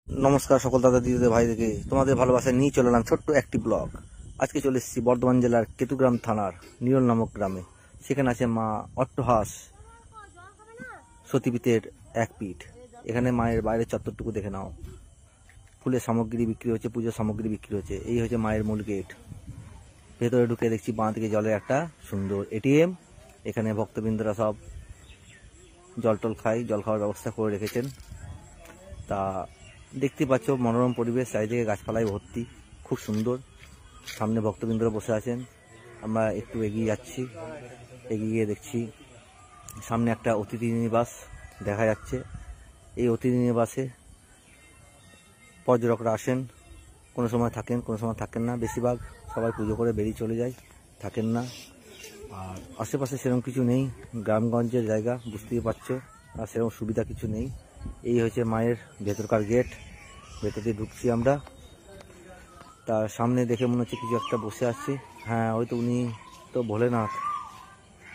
নমস্কার সকল দাদা দিদিদের ভাইদেরকে তোমাদের ভালোবাসায় নিয়ে চলে এলাম ছোট্ট একটি ব্লগ। আজকে চলে এসেছি বর্ধমান জেলার কেতুগ্রাম থানার নিরল নামক গ্রামে। সেখানে আছে মা অট্টহাস সতীপীঠের এক পীঠ। এখানে মায়ের বাইরের চত্বরটুকু দেখে নাও, ফুলের সামগ্রী বিক্রি হচ্ছে, পুজোর সামগ্রী বিক্রি হচ্ছে। এই হচ্ছে মায়ের মূল গেট। ভেতরে ঢুকে দেখছি বাঁ দিকে জলের একটা সুন্দর এটিএম। এখানে ভক্তবৃন্দরা সব জল টল খায়, জল খাওয়ার ব্যবস্থা করে রেখেছেন। তা দেখতে পাচ্ছ মনোরম পরিবেশ, চারিদিকে গাছপালায় ভর্তি, খুব সুন্দর। সামনে ভক্তবৃন্দরা বসে আছেন। আমরা একটু এগিয়ে যাচ্ছি, এগিয়ে গিয়ে দেখছি সামনে একটা অতিথি নিবাস দেখা যাচ্ছে। এই অতিথি নিবাসে পর্যটকরা আসেন, কোনো সময় থাকেন, কোনো সময় থাকেন না। বেশিরভাগ সবাই পুজো করে বেরিয়ে চলে যায়, থাকেন না। আর আশেপাশে সেরকম কিছু নেই, গ্রামগঞ্জের জায়গা বুঝতেই পারছো, আর সেরকম সুবিধা কিছু নেই। এই হচ্ছে মায়ের ভেতরকার গেট, ভেতর দিয়ে ঢুকছি আমরা। তার সামনে দেখে মনে হচ্ছে কিছু একটা বসে আছে। হ্যাঁ, ওই তো উনি তো ভোলেনাথ।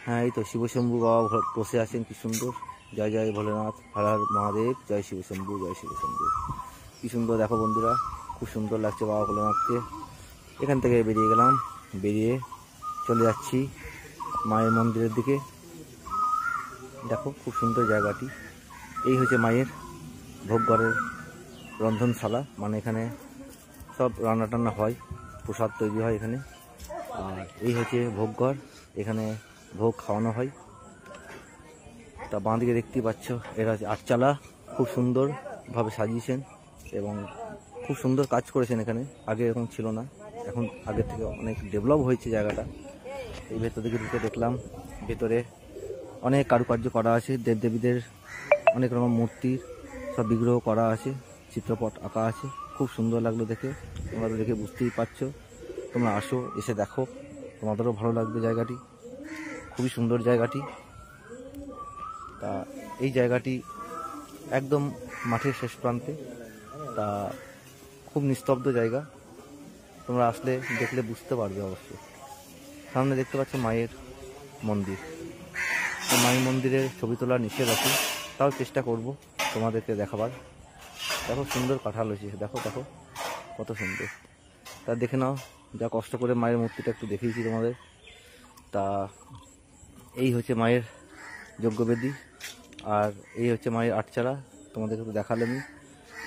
হ্যাঁ, এই তো শিবশম্ভু বাবা বসে আছেন, কি সুন্দর। জয় জয় ভোলেনাথ, হর হর মহাদেব, জয় শিবশম্ভু, জয় শিবশম্ভু। কি সুন্দর দেখো বন্ধুরা, খুব সুন্দর লাগছে বাবা ভোলেনাথকে। এখান থেকে বেরিয়ে গেলাম, বেরিয়ে চলে যাচ্ছি মায়ের মন্দিরের দিকে। দেখো খুব সুন্দর জায়গাটি। এই হচ্ছে মায়ের ভোগঘরের রন্ধনশালা, মানে এখানে সব রান্না টান্না হয়, প্রসাদ তৈরি হয় এখানে। আর এই হচ্ছে ভোগঘর, এখানে ভোগ খাওয়ানো হয়। তা বাঁদিকে দেখতেই পাচ্ছ, এটা হচ্ছে আটচালা। খুব সুন্দরভাবে সাজিয়েছেন এবং খুব সুন্দর কাজ করেছেন এখানে। আগে এরকম ছিল না, এখন আগের থেকে অনেক ডেভেলপ হয়েছে জায়গাটা। এই ভেতর দিকে ঢুকে দেখলাম, ভেতরে অনেক কারুকার্য করা আছে, দেবদেবীদের অনেক রকম মূর্তির সব বিগ্রহ করা আছে, চিত্রপট আঁকা আছে। খুব সুন্দর লাগলো দেখে, তোমরা তো দেখে বুঝতেই পারছো। তোমরা আসো, এসে দেখো, তোমাদেরও ভালো লাগবে জায়গাটি। খুবই সুন্দর জায়গাটি। তা এই জায়গাটি একদম মাঠের শেষ প্রান্তে, তা খুব নিস্তব্ধ জায়গা। তোমরা আসলে দেখলে বুঝতে পারবে অবশ্যই। সামনে দেখতে পাচ্ছ মায়ের মন্দির। মায়ের মন্দিরের ছবি তোলা নিষেধ আছে, তাও চেষ্টা করব তোমাদেরকে দেখাবার। দেখো সুন্দর কাঁঠাল হয়েছে, দেখো দেখো কত সুন্দর। তা দেখে নাও, যা কষ্ট করে মায়ের মূর্তিটা একটু দেখিয়েছি তোমাদের। তা এই হচ্ছে মায়ের যজ্ঞবেদী, আর এই হচ্ছে মায়ের আটচালা, তোমাদেরকে তো দেখালামই।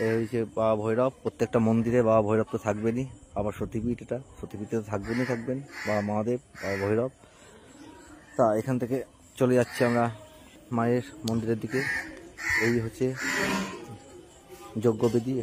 এই হচ্ছে বাবা ভৈরব। প্রত্যেকটা মন্দিরে বাবা ভৈরব তো থাকবেনই, আবার সতীপীঠ, এটা সতীপীঠে তো থাকবেন বাবা মহাদেব, বাবা ভৈরব। তা এখান থেকে চলে যাচ্ছি আমরা মায়ের মন্দিরের দিকে। এই হচ্ছে যজ্ঞবেদী।